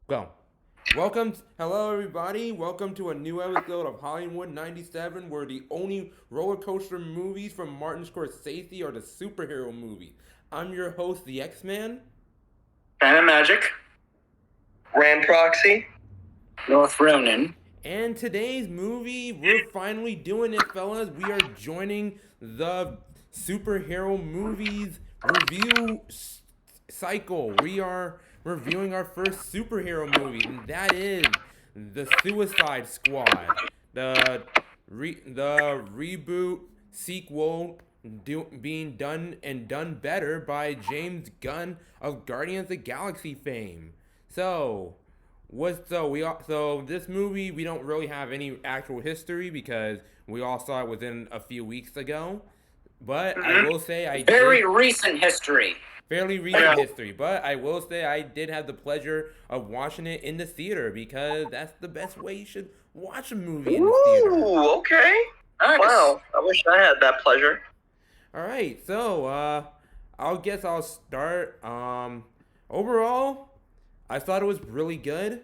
Go. Hello everybody. Welcome to a new episode of Hollywood 97, where the only roller coaster movies from Martin Scorsese are the superhero movies. I'm your host, the X-Man. Phantom Magic. Ram Proxy. North Ronan. And today's movie, we're finally doing it, fellas. We are joining the superhero movies review cycle. We are reviewing our first superhero movie, and that is The Suicide Squad, the reboot sequel being done better by James Gunn of Guardians of the Galaxy fame. So this movie, we don't really have any actual history because we all saw it within a few weeks ago. But I will say Very recent history. Fairly recent history, but I will say I did have the pleasure of watching it in the theater because that's the best way you should watch a movie in the theater. Ooh, okay. Nice. Wow, I wish I had that pleasure. All right, so I'll start. Overall, I thought it was really good.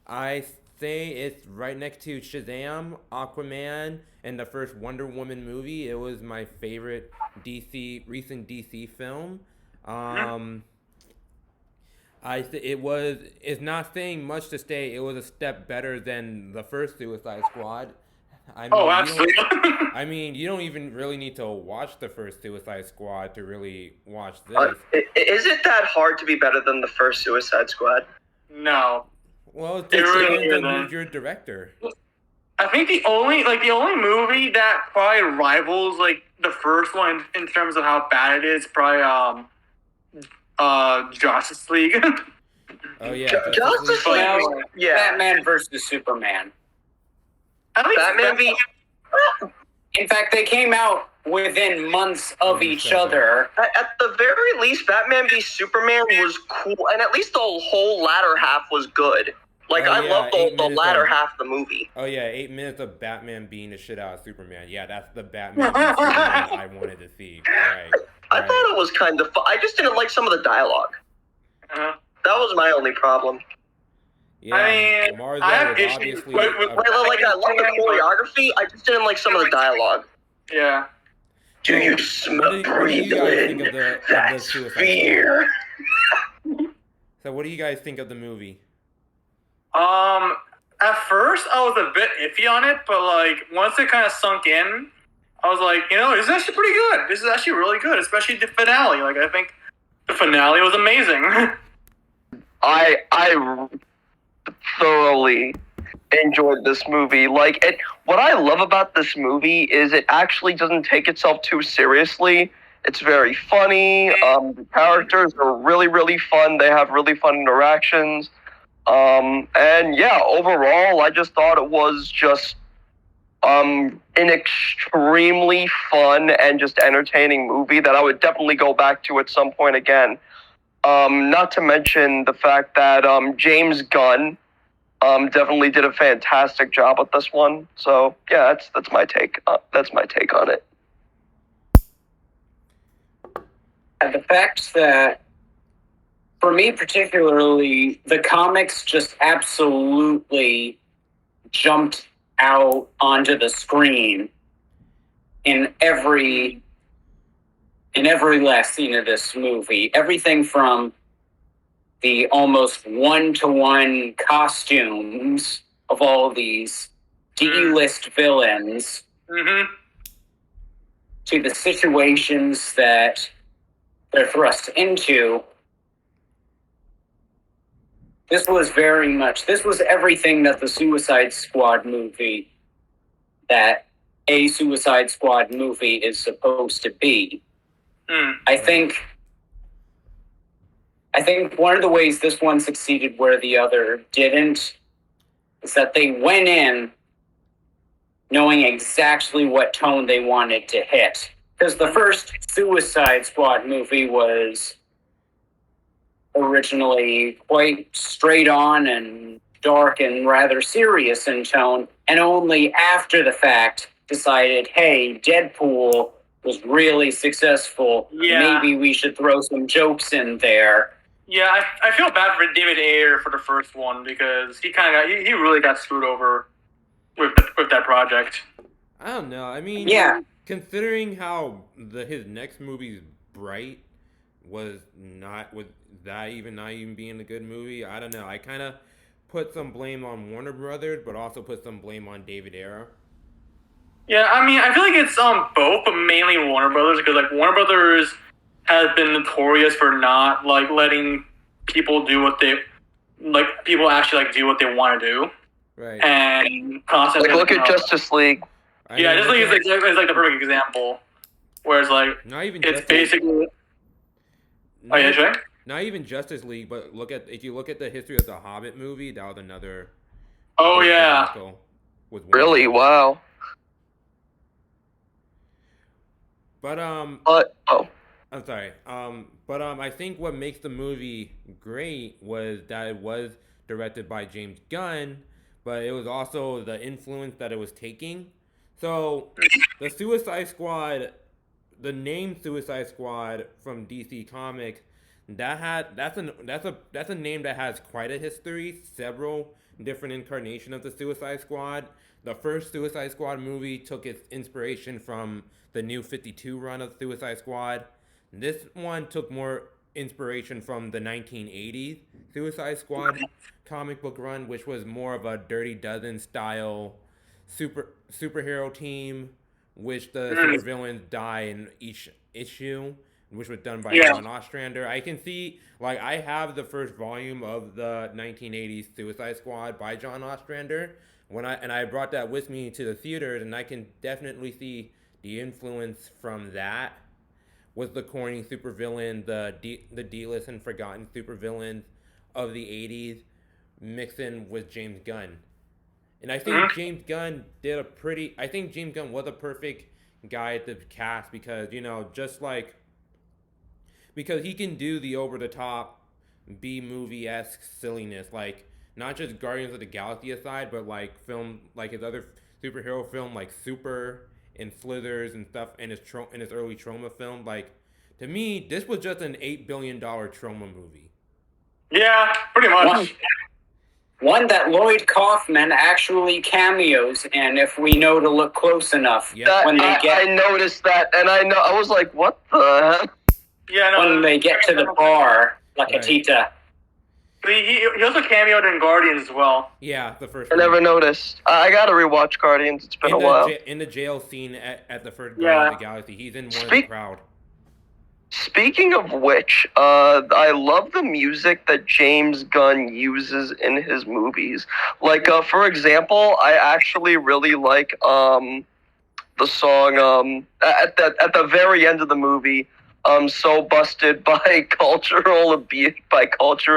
I say it's right next to Shazam, Aquaman, and the first Wonder Woman movie. It was my favorite recent DC film. It's not saying much to say it was a step better than the first Suicide Squad. Absolutely. You don't even really need to watch the first Suicide Squad to really watch this. Is it that hard to be better than the first Suicide Squad? No. Well, it really depends on isn't. who's your director. I think the only movie that probably rivals the first one in terms of how bad it is probably Justice League. Oh yeah, Justice League. League. Yeah. Batman versus Superman. At least Batman v. In fact, they came out within months of each other. At the very least, Batman v Superman was cool, and at least the whole latter half was good. I love the latter half of the movie. Oh yeah, 8 minutes of Batman beating the shit out of Superman. Yeah, that's the Batman v Superman I wanted to see. Right. I thought it was kind of fun. I just didn't like some of the dialogue. That was my only problem. Yeah, I mean, Marzo I have is issues obviously with- I love the choreography. I just didn't like some of the dialogue. Yeah. Do you What smell do you guys think of the That's Suicide fear. So what do you guys think of the movie? At first I was a bit iffy on it, but once it kind of sunk in, I was like, this is actually pretty good. This is actually really good, especially the finale. I think the finale was amazing. I thoroughly enjoyed this movie. What I love about this movie is it actually doesn't take itself too seriously. It's very funny. The characters are really, really fun. They have really fun interactions. And yeah, overall, I just thought it was just an extremely fun and just entertaining movie that I would definitely go back to at some point again. Not to mention the fact that James Gunn definitely did a fantastic job with this one. So yeah, that's my take. That's my take on it. The fact that, for me particularly, the comics just absolutely jumped out onto the screen in every last scene of this movie. Everything from the almost one-to-one costumes of all these D-list villains to the situations that they're thrust into. This was everything that a Suicide Squad movie is supposed to be. I think one of the ways this one succeeded where the other didn't is that they went in knowing exactly what tone they wanted to hit. Because the first Suicide Squad movie was originally quite straight on and dark and rather serious in tone, and only after the fact decided, hey, Deadpool was really successful. Yeah. Maybe we should throw some jokes in there. Yeah, I feel bad for David Ayer for the first one because he kind of he really got screwed over with that project. I don't know. I mean, Yeah. considering how his next movie, Bright, was not with that even not even being a good movie. I don't know. I kind of put some blame on Warner Brothers, but also put some blame on David Ayer. Yeah, I mean, I feel like it's both, but mainly Warner Brothers because like Warner Brothers has been notorious for not like letting people do what they like. People actually like do what they want to do, Right. and constantly Like, look at Justice League. I Yeah, mean, just like it's like the perfect example. Whereas like not even it's Justice, basically oh yeah, sure. not even Justice League, but if you look at the history of the Hobbit movie, that was another Oh big yeah, debacle with Warner Really? Brothers. Wow. But But I'm sorry. I think what makes the movie great was that it was directed by James Gunn, but it was also the influence that it was taking. So, the Suicide Squad, the name Suicide Squad from DC Comics, that's a name that has quite a history. Several different incarnations of the Suicide Squad. The first Suicide Squad movie took its inspiration from the New 52 run of Suicide Squad. This one took more inspiration from the 1980s Suicide Squad comic book run, which was more of a Dirty Dozen style superhero team, which the supervillains die in each issue, which was done by Yeah. John Ostrander. I can see, like, I have the first volume of the 1980s Suicide Squad by John Ostrander. I brought that with me to the theaters, and I can definitely see the influence from that was the corny supervillain, the D-list and forgotten supervillains of the 80s mixing with James Gunn. And I think James Gunn I think James Gunn was a perfect guy to cast because, just like because he can do the over the top B movie esque silliness, like not just Guardians of the Galaxy aside, but like film like his other superhero film like Super and Slithers and stuff, and his early Trauma film. Like, to me, this was just an $8 billion Trauma movie. Yeah, pretty much. One that Lloyd Kaufman actually cameos in if we know to look close enough. Yep. When they get I noticed that, and I was like, what the heck? Yeah, no. when they get to the bar, like Right. Atita. He also cameoed in Guardians as well. Yeah, the first I one. never noticed. I gotta rewatch Guardians. It's been a while. In the jail scene at the first Yeah. Guardians of the Galaxy, he's in one of the crowd. Speaking of which, I love the music that James Gunn uses in his movies. Like, for example, I actually really like the song at the very end of the movie. So busted by culture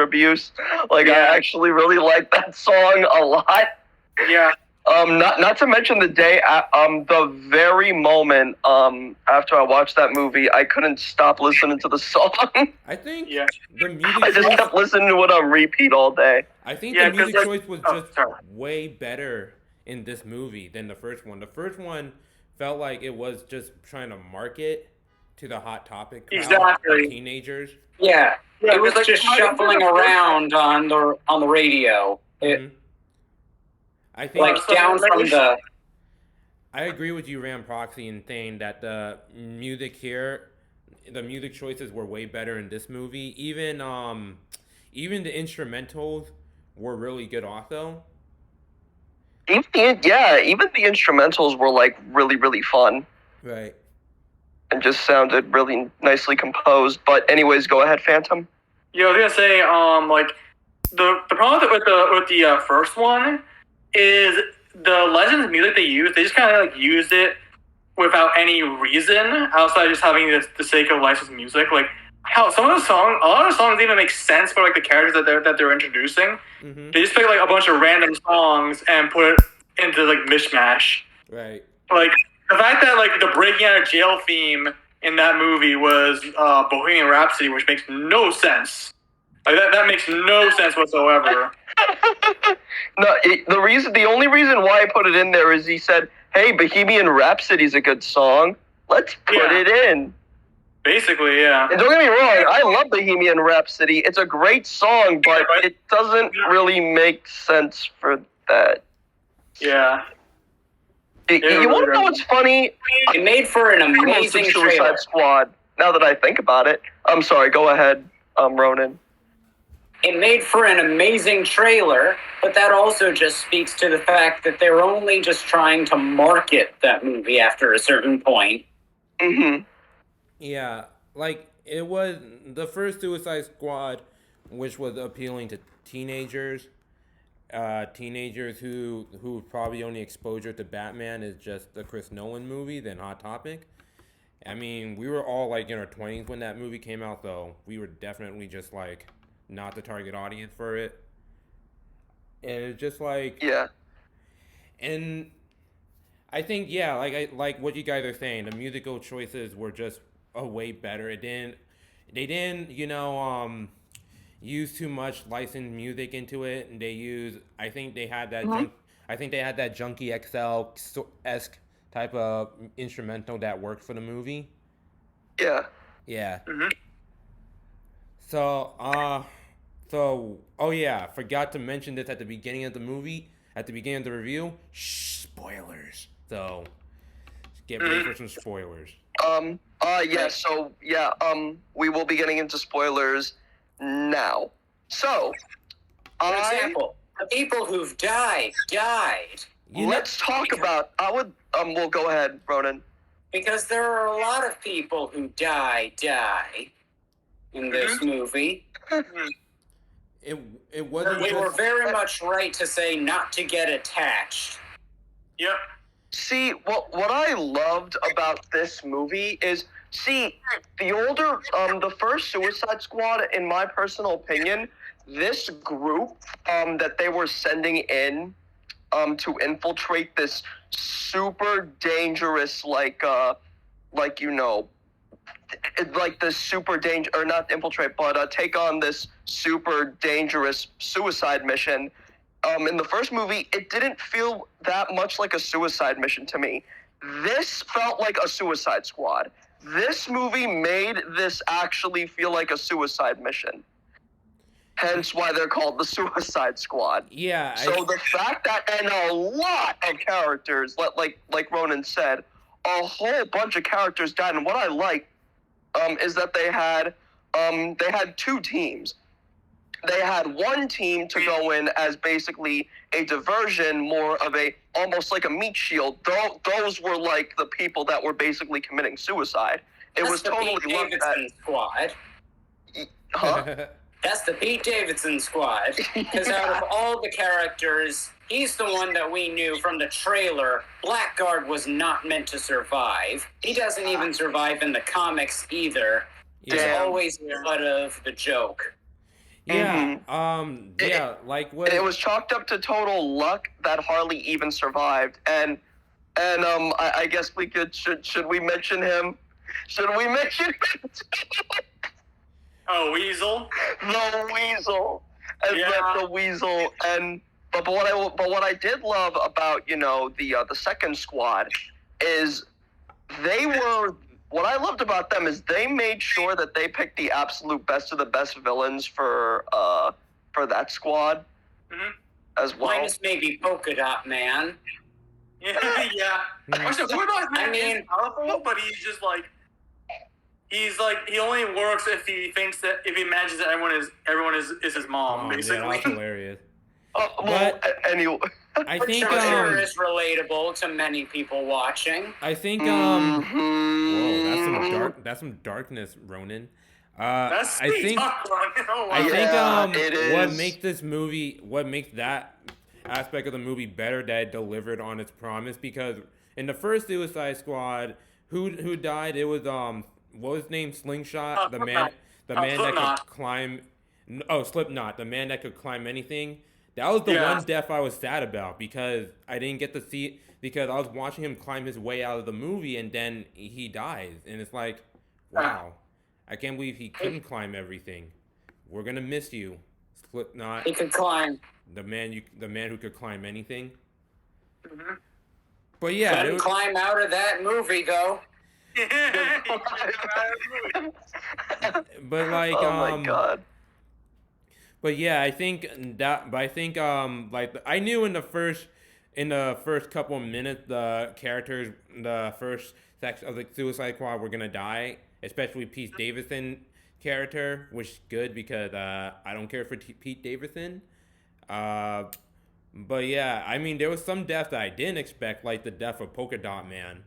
abuse. Like, Yeah. I actually really like that song a lot. Yeah. Not to mention the very moment after I watched that movie, I couldn't stop listening to the song. I think Yeah. the music I just choice, kept listening to it on repeat all day. I think Yeah, the 'cause, music like- choice was oh, just sorry. way better in this movie than the first one. The first one felt like it was just trying to market to the Hot Topic crowd Exactly. of teenagers. Yeah, Yeah, it was like, just I- shuffling around on the radio. Mhm. I think Like down from the I agree with you, Ram Proxy, in saying that the music choices were way better in this movie. Even the instrumentals were really good also. Even the instrumentals were like really, really fun Right. and just sounded really nicely composed. But anyways, go ahead, Phantom. Yeah, I was gonna say, like the problem with the first one is the licensed music they use. They just kind of like used it without any reason outside of just having the sake of licensed music. Like how a lot of the songs even make sense for like the characters that they're introducing. Mm-hmm. They just pick like a bunch of random songs and put it into like mishmash. Right. Like the fact that like the breaking out of jail theme in that movie was Bohemian Rhapsody, which makes no sense. Like that makes no sense whatsoever. No, the only reason why I put it in there is he said, "Hey, Bohemian Rhapsody's a good song. Let's put Yeah. it in." Basically, yeah. And don't get me wrong, I love Bohemian Rhapsody. It's a great song, but it doesn't really make sense for that. Yeah. You want to know what's funny? It made for an amazing Suicide trailer. Squad. Now that I think about it, I'm sorry. Go ahead, Ronan. It made for an amazing trailer, but that also just speaks to the fact that they're only just trying to market that movie after a certain point. Mm-hmm. Yeah, like it was the first Suicide Squad, which was appealing to teenagers. Teenagers who probably only exposure to Batman is just the Chris Nolan movie, then Hot Topic. I mean, we were all like in our 20s when that movie came out, though. We were definitely just like not the target audience for it. And it's just like, Yeah. and I think, yeah, like what you guys are saying, the musical choices were just a way better. They didn't, use too much licensed music into it, and I think they had that I think they had that Junkie XL esque type of instrumental that worked for the movie. Yeah. Yeah. Mhm. Oh yeah, forgot to mention this at the beginning of the movie, at the beginning of the review. Shh, spoilers. So, get ready for some spoilers. Yeah, so, yeah, we will be getting into spoilers now. So, For example, the people who've died. let's talk about, well, go ahead, Ronan. Because there are a lot of people who die in this movie. It wasn't We just, were very much right to say not to get attached. Yep. See, what I loved about this movie is, the first Suicide Squad, in my personal opinion, this group that they were sending in to infiltrate this super dangerous, like this super or not infiltrate, but take on this super dangerous suicide mission. In the first movie, it didn't feel that much like a suicide mission to me. This felt like a Suicide Squad. This movie made this actually feel like a suicide mission. Hence why they're called the Suicide Squad. yeah. So the fact that, and a lot of characters, like Ronan said, a whole bunch of characters died. And what I like is that they had two teams. They had one team to go in as basically a diversion, more of almost like a meat shield. Those were like the people that were basically committing suicide. It was That's the totally Pete like that. Davidson squad. Huh? That's the Pete Davidson squad. Because out of all the characters, he's the one that we knew from the trailer. Blackguard was not meant to survive. He doesn't even survive in the comics either. He's Yeah. always part of the joke. Yeah. Mm-hmm. Yeah. Like what? It was chalked up to total luck that Harley even survived, and I guess we should we mention him? Should we mention him? Oh, Weasel. The Weasel, as Yeah. the Weasel, and but what I did love about the second squad is what I loved about them is they made sure that they picked the absolute best of the best villains for that squad Mhm. as well. Minus maybe Polka Dot Man. Yeah. Yeah. Actually, Bulldog I Man mean- is powerful, but he's like he only works if he imagines that everyone is his mom, Yeah, basically. that's hilarious. Anyway, I Which think I'm sure is relatable to many people watching. I think Mm-hmm. whoa, that's some darkness, Ronan. That's I think Oh, wow. I think Yeah, it what is. makes that aspect of the movie better that it delivered on its promise, because in the first Suicide Squad, who died? It was what was his name? Slingshot, the man that Slipknot. could climb. Slipknot, the man that could climb anything. That was the Yeah. one death I was sad about, because I didn't get to see, because I was watching him climb his way out of the movie and then he dies, and it's like, wow, I can't believe he couldn't climb everything. We're gonna miss you, Slipknot, He could climb. the man who could climb anything. Mhm. But yeah, Couldn't climb out of that movie, though. But like Oh my god. But yeah, I think that. But I think like I knew in the first couple of minutes the characters, the first sex of the Suicide Squad were gonna die, especially Pete Davidson character, which is good because I don't care for Pete Davidson. Uh, but yeah, I mean there was some death that I didn't expect, like the death of Polka Dot Man.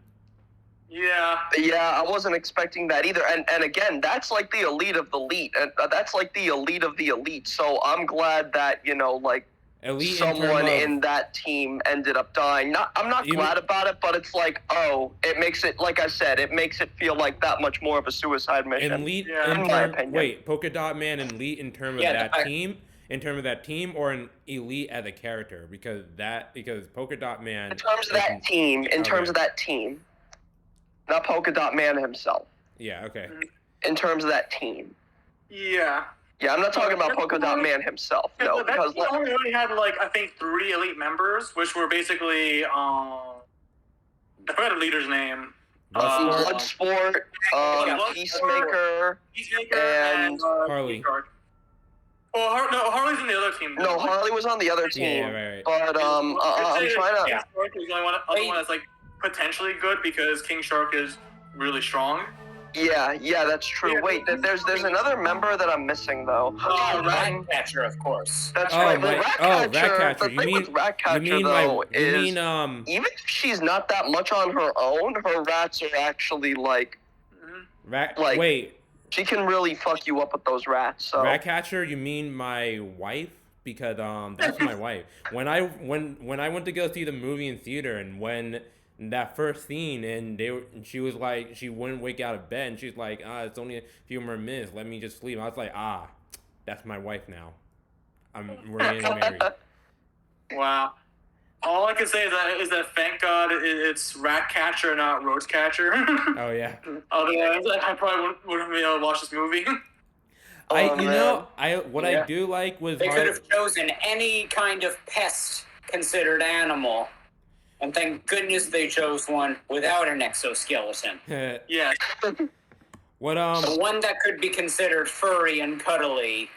Yeah. Yeah, I wasn't expecting that either. And again, that's like the elite of the elite. And that's like the elite of the elite. So I'm glad that, like Elite someone in, in that team ended up dying. I'm not You glad about it, but it's like, it makes it, like I said, it makes it feel like that much more of a suicide mission. elite Yeah. in In my term, opinion. wait, Polka Dot Man and elite in terms of Yeah, that I- team, in terms of that team, or an elite as a character, because Polka Dot Man. In terms of is- that team, not Polka Dot Man himself. Yeah. Okay. In terms of that team. Yeah. Yeah, I'm not talking about Polka Dot Man himself. Yeah, No, but that because team only really had like I think 3 elite members, which were basically I forgot the leader's name. Bloodsport. Bloodsport, Bloodsport. Peacemaker. Peacemaker And Harley. King Shark. Oh, no, Harley's in the other team. No, Harley was on the other team. Yeah, right. But I'm trying to. King Shark is the only other one that's like potentially good because King Shark is really strong. Yeah, that's true. Yeah. Wait, there's another member that I'm missing though. Ratcatcher, of course. That's Oh, right. right. Ratcatcher. Ratcatcher. The thing with Ratcatcher You mean though is even if she's not that much on her own, her rats are actually like like- wait, she can really fuck you up with those rats. So Ratcatcher? You mean my wife? Because that's my wife. When I went to go see the movie in theater, and when that first scene, and she was like, she wouldn't wake out of bed, and she's like, it's only a few more minutes, let me just sleep. I was like, that's my wife now. We're getting married. Wow. All I can say is that thank God it's Ratcatcher, not Roachcatcher. Oh yeah. Otherwise, I probably wouldn't be able to watch this movie. What I Yeah. do like was They could have chosen any kind of pest considered animal. And thank goodness they chose one without an exoskeleton. Yeah. what The one that could be considered furry and cuddly.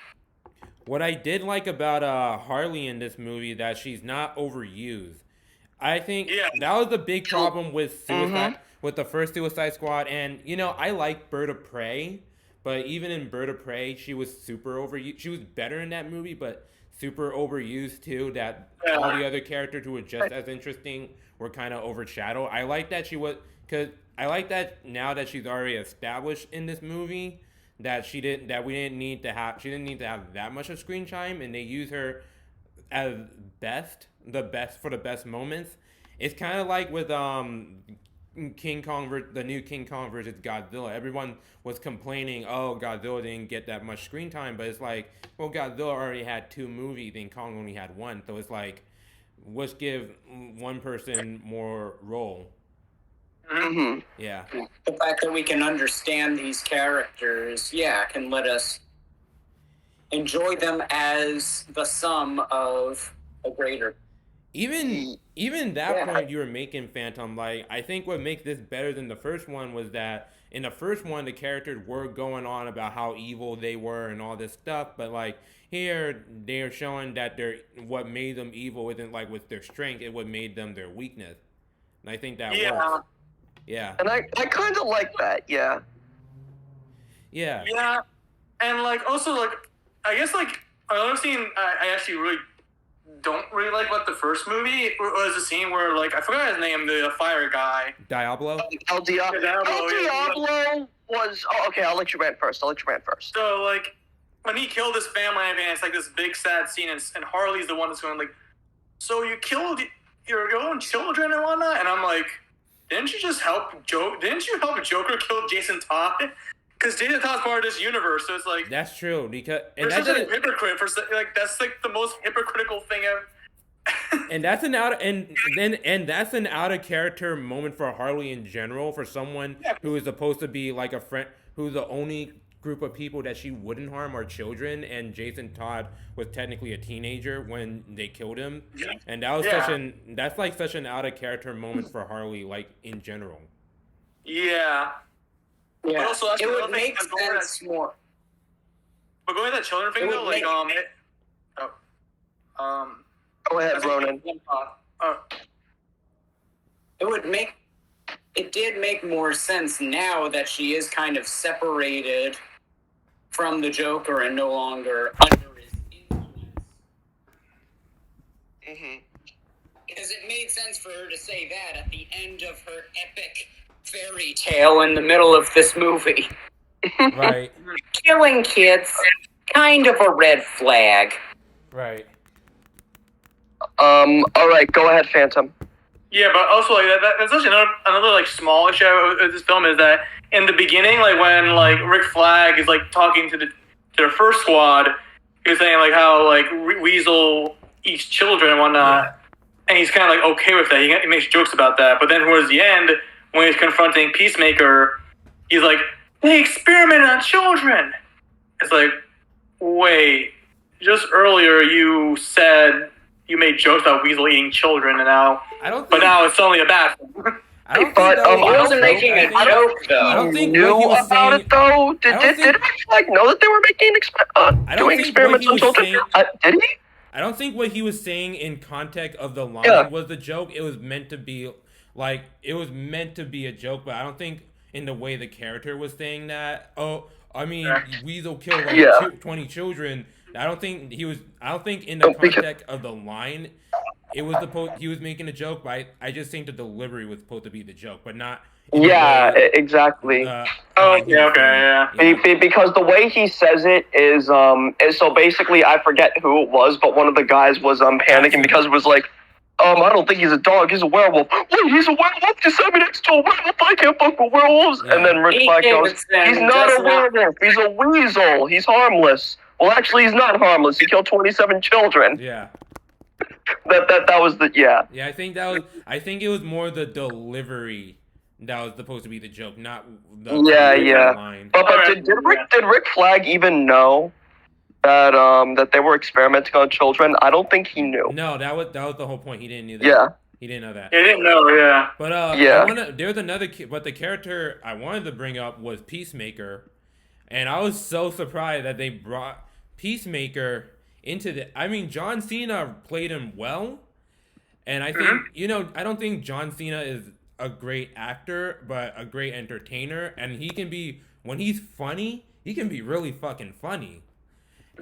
What I did like about Harley in this movie that she's not overused. I think Yeah. that was the big problem with with the first Suicide Squad, and I like Bird of Prey, but even in Bird of Prey, she was super overused. She was better in that movie, but super overused too. That all the other characters who were just as interesting were kind of overshadowed. I like that I like that now that she's already established in this movie. That she didn't need to have that much of screen time, and they use her as the best moments. It's kind of like with King Kong, the new King Kong versus Godzilla. Everyone was complaining, oh, Godzilla didn't get that much screen time, but it's like, well, Godzilla already had 2 movies, and Kong only had 1, so it's like, let's give one person more role. hmm Yeah. The fact that we can understand these characters, can let us enjoy them as the sum of a greater. Even that Yeah. point you were making, Phantom, like, I think what makes this better than the first one was that in the first one the characters were going on about how evil they were and all this stuff, but like here they're showing that what made them evil isn't like with their strength, it what made them their weakness. And I think that works. Yeah. And I kind of like that. Yeah. Yeah. Yeah. And like also like I guess like another scene I actually really don't really like about the first movie was a scene where like I forgot his name, the fire guy. Diablo? El Diablo was. Oh, okay. I'll let you rant first. So like when he killed his family and it's like this big sad scene and Harley's the one that's going like, so you killed your own children and whatnot, and I'm like, didn't you help Joker kill Jason Todd? Because Jason Todd's part of this universe, so it's like That's true, because you're such a hypocrite for like that's like the most hypocritical thing ever. and that's an that's an out of character moment for Harley in general, for someone who is supposed to be like a friend, who's the only group of people that she wouldn't harm are children, and Jason Todd was technically a teenager when they killed him, and that was such an out of character moment for Harley, like in general. Yeah. But Yeah, also, that's it another would thing, make because going to sense more. but going to that children thing It though, would like make- Go ahead, Ronan. It would make. It did make more sense now that she is kind of separated from the Joker and no longer under his influence. Because it made sense for her to say that at the end of her epic fairy tale in the middle of this movie. Right. Killing kids, kind of a red flag. Right. All right, go ahead, Phantom. Yeah, but also like that's actually another like small issue of this film is that in the beginning, like when like Rick Flag is like talking to their first squad, he was saying like how like Weasel eats children and whatnot, and he's kind of like okay with that. He makes jokes about that, but then towards the end, when he's confronting Peacemaker, he's like, "They experimented on children." It's like, wait, just earlier you said you made jokes about Weasel eating children, and now. I don't But think. now it's only a bad thing. I don't think But, that was he a wasn't joke. making I a think- joke, though. I don't think knew what he was about saying. it though. Did don't think- Rick Flag know that they were making I don't doing think experiments what on he was children? saying- Did he? I don't think what he was saying in context of the line Yeah. was the joke. It was meant to be like it was meant to be a joke, but I don't think in the way the character was saying that. Oh, I mean, Weasel killed like Yeah. 20 children. I don't think he was. I don't think in the context of the line, it was he was making a joke. But I just think the delivery was supposed to be the joke, but not. in the Yeah, way, exactly. Oh, he was okay, saying. yeah. Because the way he says it is so basically I forget who it was, but one of the guys was panicking because it was like, I don't think he's a dog, he's a werewolf. Wait, he's a werewolf? You sent me next to a werewolf, I can't fuck with werewolves. Yeah. And then Rick Flag goes, he's not a werewolf, he's a weasel, he's harmless. Well, actually, he's not harmless. He killed 27 children. Yeah. That was the Yeah, I think that was. I think it was more the delivery that was supposed to be the joke, not the Yeah. line. But Alright, did Rick Flag even know that that they were experimenting on children? I don't think he knew. No, that was the whole point. He didn't know that. Yeah. He didn't know that. I didn't know, yeah. But Yeah. there's another but the character I wanted to bring up was Peacemaker, and I was so surprised that they brought Peacemaker into the. I mean, John Cena played him well, and I think I don't think John Cena is a great actor, but a great entertainer, and he can be when he's funny, he can be really fucking funny.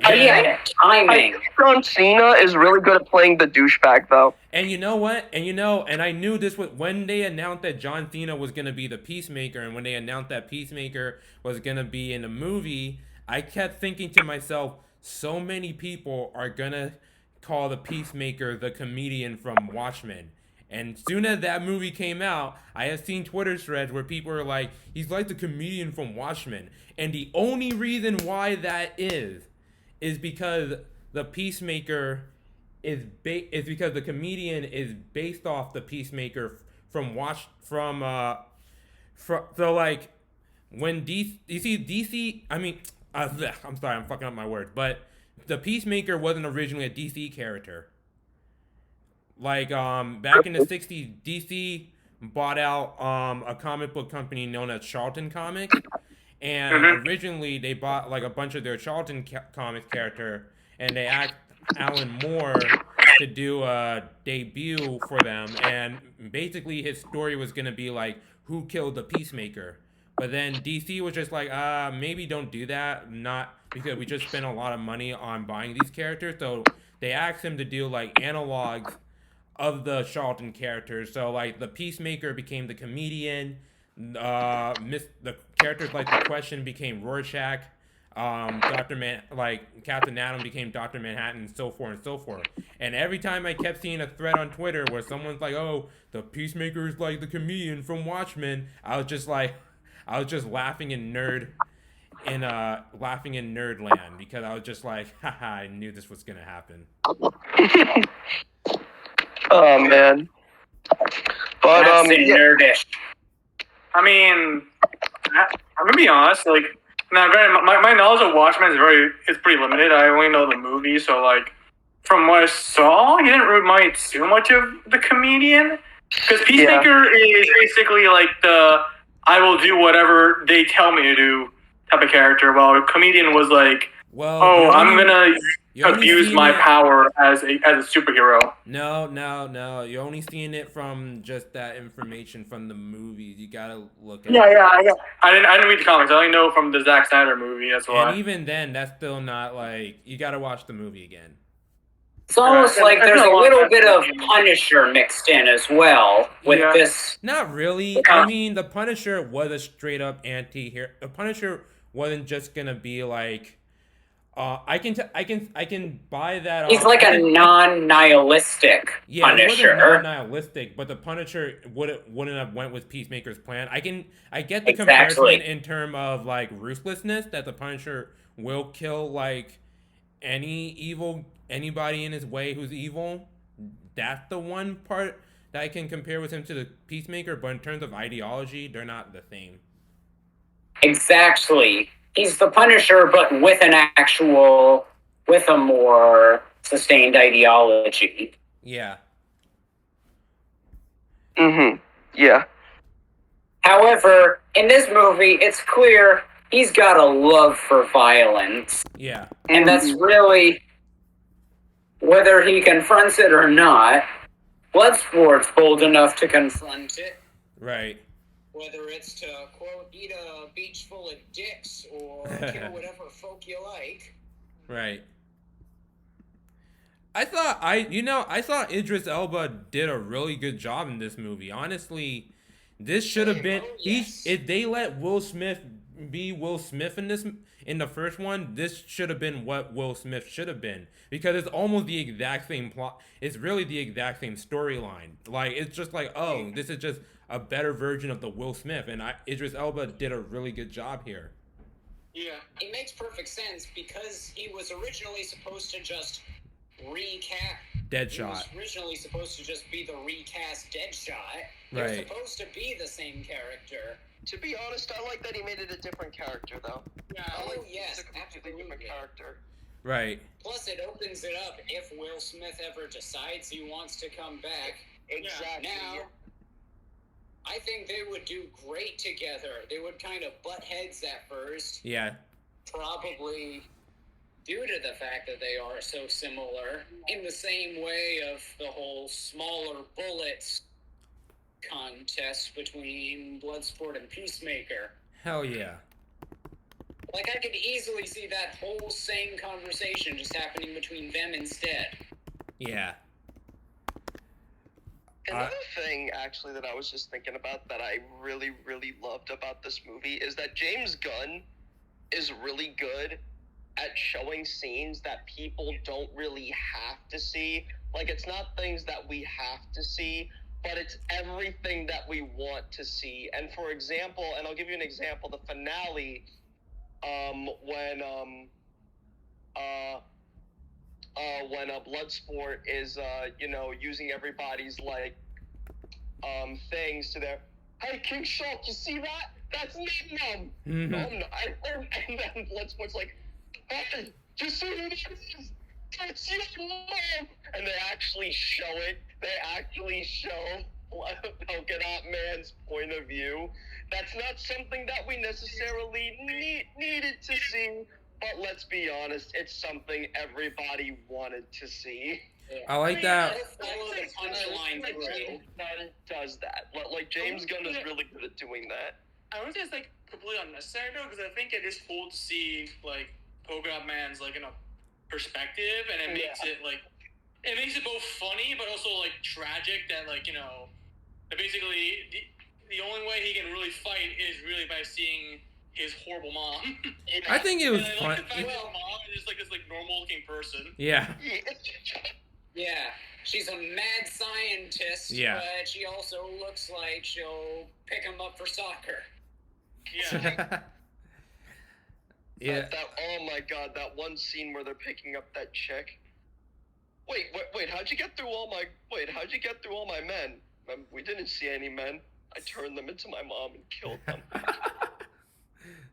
Oh, yeah, timing. John Cena is really good at playing the douchebag, though. And you know what? And I knew this was when they announced that John Cena was gonna be the Peacemaker, and when they announced that Peacemaker was gonna be in the movie, I kept thinking to myself, so many people are gonna call the Peacemaker the comedian from Watchmen. And soon as that movie came out, I have seen Twitter threads where people are like, he's like the comedian from Watchmen. And the only reason why that is because the Peacemaker is because the comedian is based off the Peacemaker from so like when DC I mean I'm sorry, I'm fucking up my words, but the Peacemaker wasn't originally a DC character. Like back in the 60s, DC bought out a comic book company known as Charlton Comics, and originally they bought like a bunch of their Charlton Comics character, and they asked Alan Moore to do a debut for them, and basically his story was gonna be like who killed the Peacemaker. But then DC was just like, maybe don't do that, not because we just spent a lot of money on buying these characters. So they asked him to do like analogs of the Charlton characters. So like the Peacemaker became the comedian, the characters like the Question became Rorschach, Captain Atom became Dr. Manhattan, and so forth and so forth. And every time I kept seeing a thread on Twitter where someone's like, oh, the Peacemaker is like the comedian from Watchmen, I was just laughing in nerdland because I was just like, haha, I knew this was gonna happen. Oh man. But That's yeah. nerdish. I mean, I'm gonna be honest. Like, now, granted, my knowledge of Watchmen is pretty limited. I only know the movie, so like, from what I saw, he didn't remind too much of the comedian. Because Peacemaker is basically like the I will do whatever they tell me to do type of character. While a comedian was like, Well, oh, you're I'm only- gonna you're only abuse seeing my it- power as a superhero. No. You're only seeing it from just that information from the movies. You gotta look at Yeah. I didn't read the comics. I only know from the Zack Snyder movie. That's why. And even then, that's still not like you gotta watch the movie again. It's almost Yeah, like there's there's no a little one- bit of Punisher mixed in as well with Yeah. this. Not really. Yeah. I mean, the Punisher was a straight up anti-hero. The Punisher wasn't just gonna be like, I can buy that. He's like a non-nihilistic Yeah, it wasn't Punisher. non-nihilistic, but the Punisher wouldn't have went with Peacemaker's plan. I get the Exactly. comparison in terms of like ruthlessness that the Punisher will kill like anybody in his way who's evil. That's the one part that I can compare with him to the Peacemaker, but in terms of ideology, they're not the same. Exactly. He's the Punisher, but with a more sustained ideology. Yeah. Yeah. However, in this movie, it's clear he's got a love for violence. Yeah. And that's really, whether he confronts it or not, Bloodsport's bold enough to confront it. Right. Whether it's to, quote, eat a beach full of dicks or kill whatever folk you like. Right. I thought Idris Elba did a really good job in this movie. Honestly, this should have been yes. if they let Will Smith be Will Smith in the first one, this should have been what Will Smith should have been, because it's almost the exact same plot. It's really the exact same storyline. Like, it's just like, oh, this is just a better version of the Will Smith, and Idris Elba did a really good job here. Yeah, it makes perfect sense because he was originally supposed to just recast. Deadshot. He was originally supposed to just be the recast Deadshot. He Right. was supposed to be the same character. To be honest, I like that he made it a different character, though. Yeah, I like yes, it's a completely different absolutely. character. Right. Plus, it opens it up if Will Smith ever decides he wants to come back. Exactly. Now, I think they would do great together. They would kind of butt heads at first, Yeah. probably due to the fact that they are so similar, in the same way of the whole smaller bullets contest between Bloodsport and Peacemaker. Hell yeah. Like, I could easily see that whole same conversation just happening between them instead. Yeah. Another thing, actually, that I was just thinking about that I really, really loved about this movie is that James Gunn is really good at showing scenes that people don't really have to see. Like, it's not things that we have to see, but it's everything that we want to see. And for example, and I'll give you an example, the finale, when Bloodsport is, using everybody's, like, things to their, hey, King Shark, you see that? That's not Mom. Mhm. No, I'm not. And then Bloodsport's like, hey, do you see who that is? That's your mom. And they actually show it. They actually show Polka-Dot Man's point of view. That's not something that we necessarily needed to see, but let's be honest, it's something everybody wanted to see. I like that. Follow the punchline through. That does that. Like, James Gunn is really good at doing that. I wouldn't say it's like completely unnecessary though, because I think it is cool to see like Polka-Dot Man's like perspective, and it makes it like it makes it both funny but also like tragic. That that basically the only way he can really fight is really by seeing his horrible mom. I think it was and I fun. like the fact that his mom is just like this normal looking person. Yeah. Yeah, she's a mad scientist, Yeah. but she also looks like she'll pick him up for soccer. Yeah. Yeah. Oh my god, that one scene where they're picking up that chick. Wait, how'd you get through all my men? We didn't see any men. I turned them into my mom and killed them.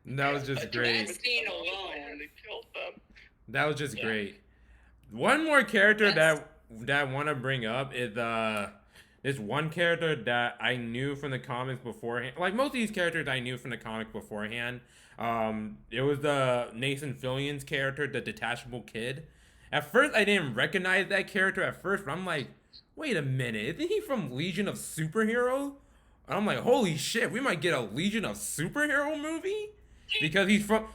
That was just great. That scene alone. And killed them. That was just great. One more character Yes. that I want to bring up is this one character that I knew from the comics beforehand. Like most of these characters I knew from the comic beforehand. It was the Nathan Fillion's character, the detachable kid. At first, I didn't recognize that character at first, but I'm like, wait a minute, isn't he from Legion of Superhero? And I'm like, holy shit, we might get a Legion of Superhero movie because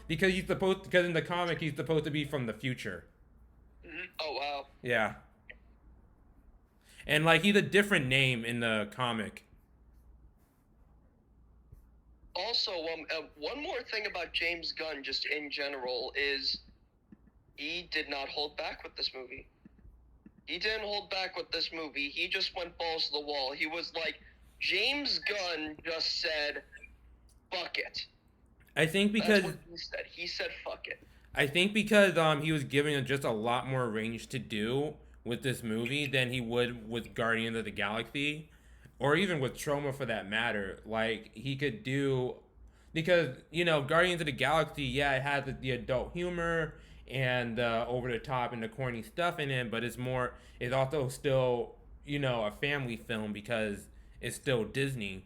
because in the comic he's supposed to be from the future. Oh wow. Yeah. And like he's a different name in the comic. Also, one more thing about James Gunn, just in general, is he did not hold back with this movie. He didn't hold back with this movie. He just went balls to the wall. He was like, James Gunn just said, "Fuck it." I think because That's what he said. He said, "Fuck it." I think because he was given just a lot more range to do with this movie than he would with Guardians of the Galaxy, or even with Troma for that matter. Like he could do, because Guardians of the Galaxy, yeah, it has the adult humor and over the top and the corny stuff in it, but it's also still a family film because it's still Disney.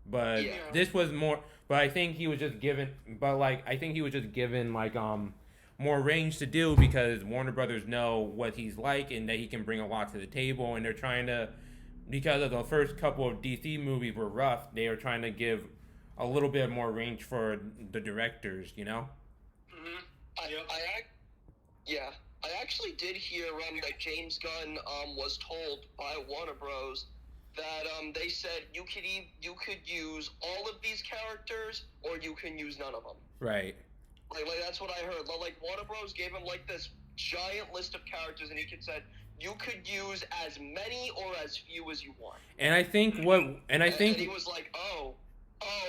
But Yeah. this was more. But I think he was just given. But like I think he was just given like more range to do because Warner Brothers know what he's like and that he can bring a lot to the table, and they're trying to, because of the first couple of DC movies were rough, they are trying to give a little bit more range for the directors, I actually did hear that James Gunn was told by Warner Bros. That they said you could use all of these characters or you can use none of them. Right. Like that's what I heard. Like Warner Bros. Gave him like this giant list of characters, and he said you could use as many or as few as you want. And I think and he was like, oh,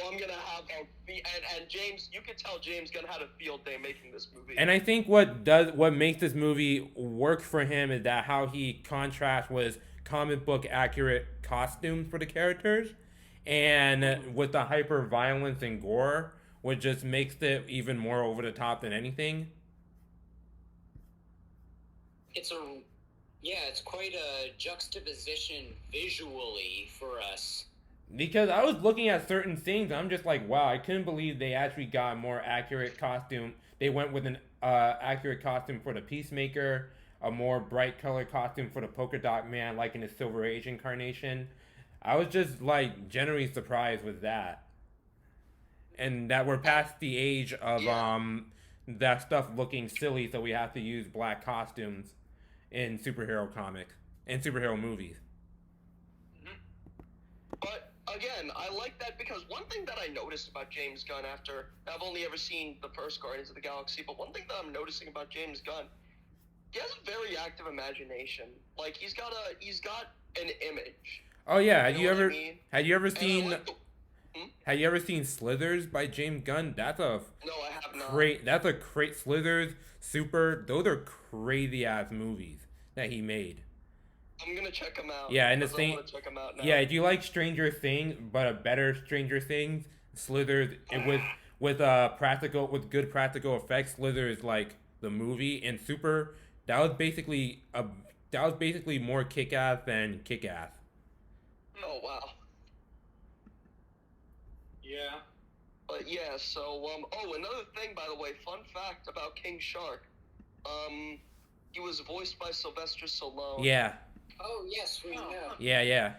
I'm gonna have and James, you could tell James Gunn had a field day making this movie. And I think what makes this movie work for him is that how he contrasts with comic book accurate costumes for the characters, and with the hyper violence and gore, which just makes it even more over the top than anything. It's quite a juxtaposition visually for us. Because I was looking at certain things, and I'm just like, wow, I couldn't believe they actually got a more accurate costume. They went with an accurate costume for the Peacemaker, a more bright color costume for the Polka Dot Man, like in the Silver Age incarnation. I was just like generally surprised with that, and that we're past the age of that stuff looking silly, so we have to use black costumes in superhero comics and superhero movies. But again, I like that because one thing that I noticed about James Gunn after I've only ever seen the first Guardians of the Galaxy, but one thing that I'm noticing about James Gunn, he has a very active imagination. Like he's got an image. Oh yeah, You know what I mean? had you ever And I seen like the- had you ever seen Slithers by James Gunn? No, I have not. That's a great Slithers, Super. Those are crazy ass movies that he made. I'm gonna check him out. Yeah, and the because I thing. wanna check him out now. Yeah, if you like Stranger Things, but a better Stranger Things, Slithers with good practical effects. Slithers like the movie, and Super. That was basically more kick-ass than Kick-Ass. Oh wow. Yeah. But yeah, so another thing, by the way, fun fact about King Shark. He was voiced by Sylvester Stallone. Yeah, Oh yes, we know. yeah. Yeah.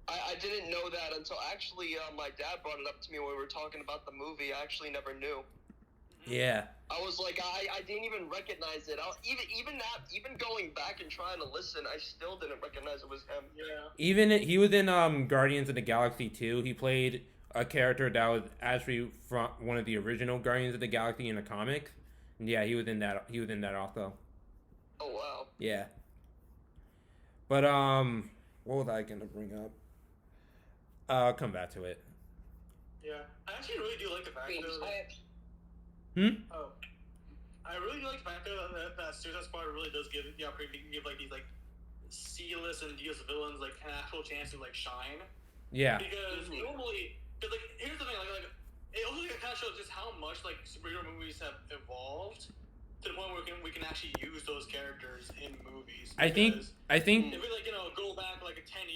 I didn't know that until actually my dad brought it up to me when we were talking about the movie. I actually never knew. Yeah. I was like, I didn't even recognize it. Even going back and trying to listen, I still didn't recognize it was him. Yeah. He was in Guardians of the Galaxy 2. He played a character that was actually from one of the original Guardians of the Galaxy in the comics. And yeah, he was in that. He was in that also. Oh wow. Yeah. But what was I gonna bring up? I'll come back to it. Yeah. I actually really do like the fact Wait, though that, I really do like the fact though that Suicide Squad really does give the opportunity to give like these like C-list and D-list villains like an actual chance to like shine. Yeah. Because normally, because like here's the thing, like it also kind of shows just how much like superhero movies have evolved to the point where we can actually use those characters in movies. I think If we like go back like 10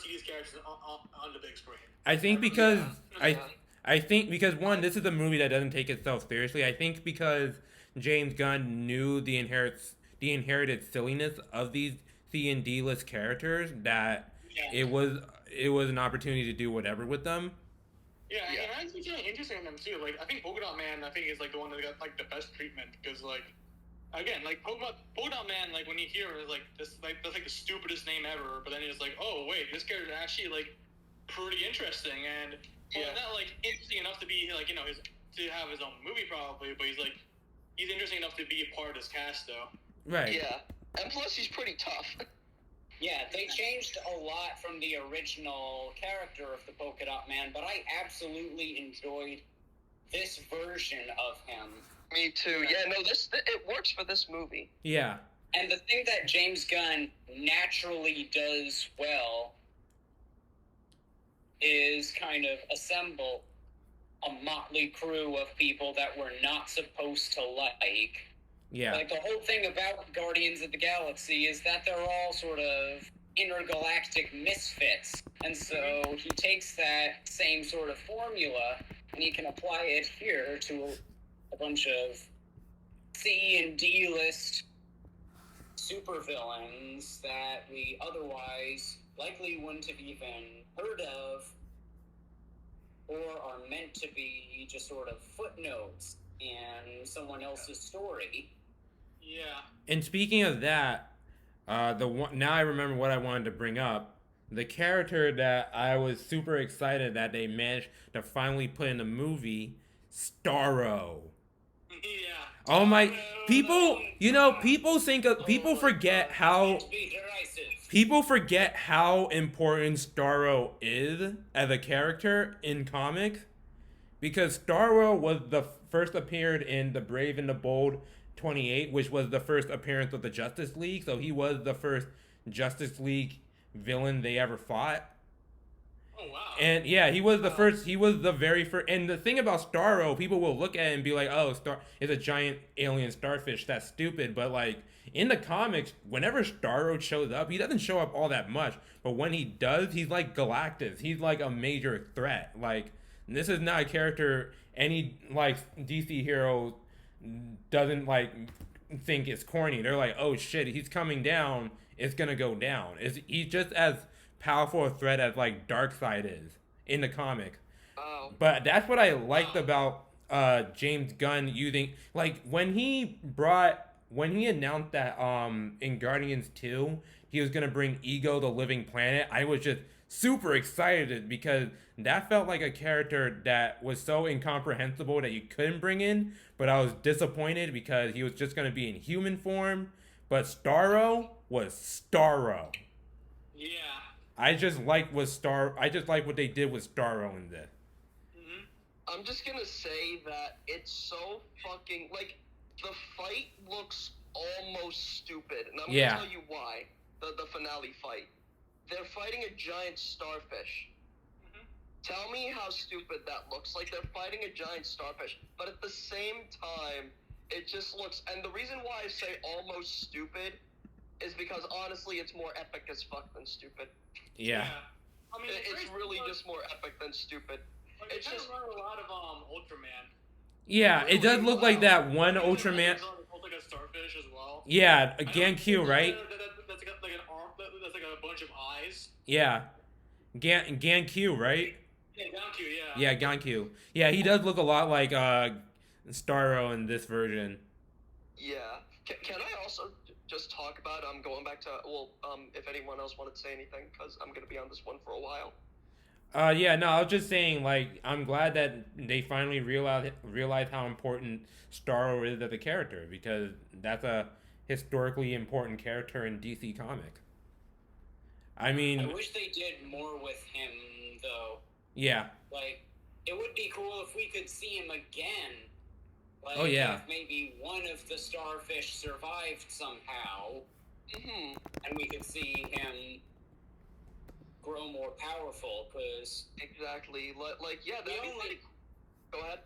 see these characters on the big screen. I think because Yeah. I think because one, this is a movie that doesn't take itself seriously. I think because James Gunn knew the inherited silliness of these C and D list characters that Yeah. it was an opportunity to do whatever with them. Yeah, Yeah. and I think it's interesting in them too. Like, I think Polka Dot Man, I think is like the one that got like the best treatment because like, again, like Polka Dot Man, like when you hear it, like this, like that's like the stupidest name ever. But then it's like, oh wait, this character is actually like pretty interesting and not like interesting enough to be like his to have his own movie probably, but he's interesting enough to be a part of this cast though. Right. Yeah. And plus, he's pretty tough. Yeah, they changed a lot from the original character of the Polka Dot Man, but I absolutely enjoyed this version of him. Me too. Yeah, no, it works for this movie. Yeah. And the thing that James Gunn naturally does well is kind of assemble a motley crew of people that we're not supposed to like. Yeah. Like, the whole thing about Guardians of the Galaxy is that they're all sort of intergalactic misfits. And so he takes that same sort of formula and he can apply it here to a bunch of C and D list supervillains that we otherwise likely wouldn't have even heard of or are meant to be just sort of footnotes in someone else's story. Yeah. And speaking of that, now I remember what I wanted to bring up. The character that I was super excited that they managed to finally put in the movie, Starro. Yeah. Oh my! People forget how important Starro is as a character in comics, because Starro was the first appeared in The Brave and the Bold 28, which was the first appearance of the Justice League. So he was the first Justice League villain they ever fought. Oh wow. And yeah, he was the first. He was the very first. And the thing about Starro, people will look at it and be like, "Oh, Star is a giant alien starfish. That's stupid." But like in the comics, whenever Starro shows up, he doesn't show up all that much. But when he does, he's like Galactus. He's like a major threat. Like this is not a character any like DC hero doesn't like think it's corny. They're like, "Oh shit, he's coming down. It's gonna go down." He's just as powerful a threat as like Darkseid is in the comic. Oh. But that's what I liked about James Gunn using, like, when he announced that in Guardians 2 he was gonna bring Ego the Living Planet. I was just super excited because that felt like a character that was so incomprehensible that you couldn't bring in, but I was disappointed because he was just gonna be in human form. But Starro was Starro. Yeah. I just like what they did with Starro in this. Mm-hmm. I'm just gonna say that it's so fucking like the fight looks almost stupid, and I'm Yeah. gonna tell you why. The finale fight, they're fighting a giant starfish. Mhm. Tell me how stupid that looks. Like they're fighting a giant starfish, but at the same time, it just looks. And the reason why I say almost stupid is because honestly, it's more epic as fuck than stupid. Yeah. I mean, It's really just more epic than stupid. Like, it's it kind just- of reminded a lot of Ultraman. Yeah, it does look like that one Ultraman. It's like a starfish as well. Yeah, a Gankyu, right? That's like an arm. That's like a bunch of eyes. Yeah. Gankyu, right? Yeah, Gankyu, yeah. Yeah, Gankyu. Yeah, he does look a lot like Starro in this version. Yeah. Can I also just talk about going back to if anyone else wanted to say anything, because I'm gonna be on this one for a while. Yeah, no, I was just saying, like, I'm glad that they finally realized how important Starro is as a character, because that's a historically important character in DC Comics. I mean, I wish they did more with him, though. yeah. Like, it would be cool if we could see him again. Like, Oh, yeah. if maybe one of the starfish survived somehow, Mm-hmm. and we could see him grow more powerful, because, Exactly. Yeah, that'd The be only- pretty. Go ahead.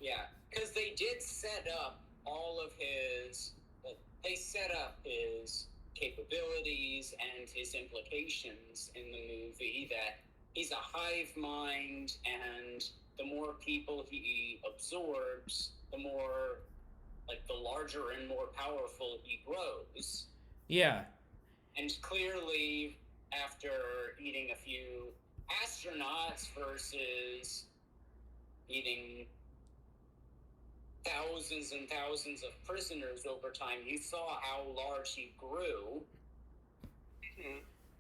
yeah, because they did set up all of his, like, they set up his capabilities and his implications in the movie, that he's a hive mind, and the more people he absorbs, the more, like, the larger and more powerful he grows. Yeah. And clearly, after eating a few astronauts versus eating thousands and thousands of prisoners over time, you saw how large he grew.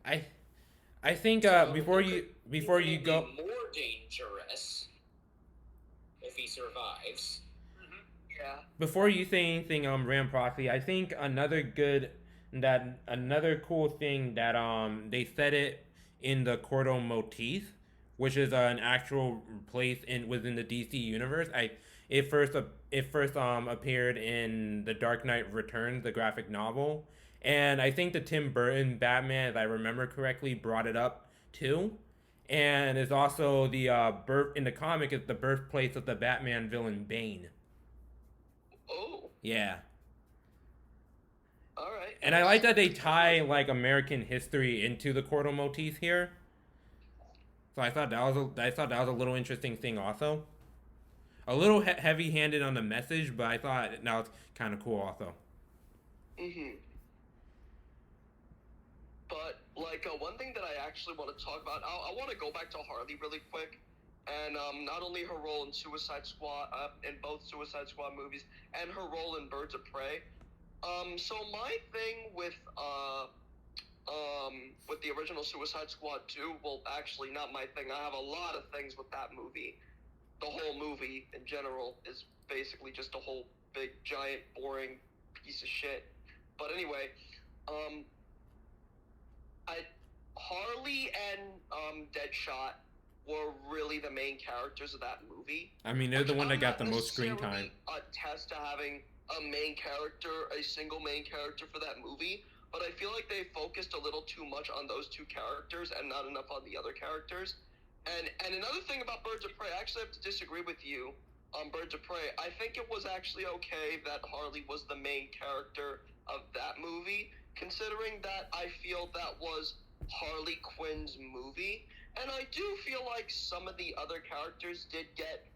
I think before you go, be more dangerous if he survives. Yeah. before you say anything, Ram Proxy, I think another cool thing that they said it in the Cordo motif, which is an actual place within the DC universe. It first appeared in The Dark Knight Returns, the graphic novel, and I think the Tim Burton Batman, if I remember correctly, brought it up too. And it's also the birth in the comic is the birthplace of the Batman villain Bane. Oh, Yeah. all right. And I like that they tie like American history into the Cordo motif here. So I thought that was a little interesting thing also. A little heavy-handed on the message, but I thought that was kind of cool also. But like one thing that I actually want to talk about, I want to go back to Harley really quick, and not only her role in Suicide Squad, in both Suicide Squad movies, and her role in Birds of Prey. So my thing with the original Suicide Squad 2, well, actually not my thing. I have a lot of things with that movie. The whole movie in general is basically just a whole big, giant, boring piece of shit. But anyway, Harley and Deadshot were really the main characters of that movie. I mean, they're the one that got the most screen time. Attest to having a main character, a single main character for that movie, but I feel like they focused a little too much on those two characters and not enough on the other characters. And another thing about Birds of Prey, I actually have to disagree with you on Birds of Prey. I think it was actually okay that Harley was the main character of that movie, considering that I feel that was Harley Quinn's movie. And I do feel like some of the other characters did get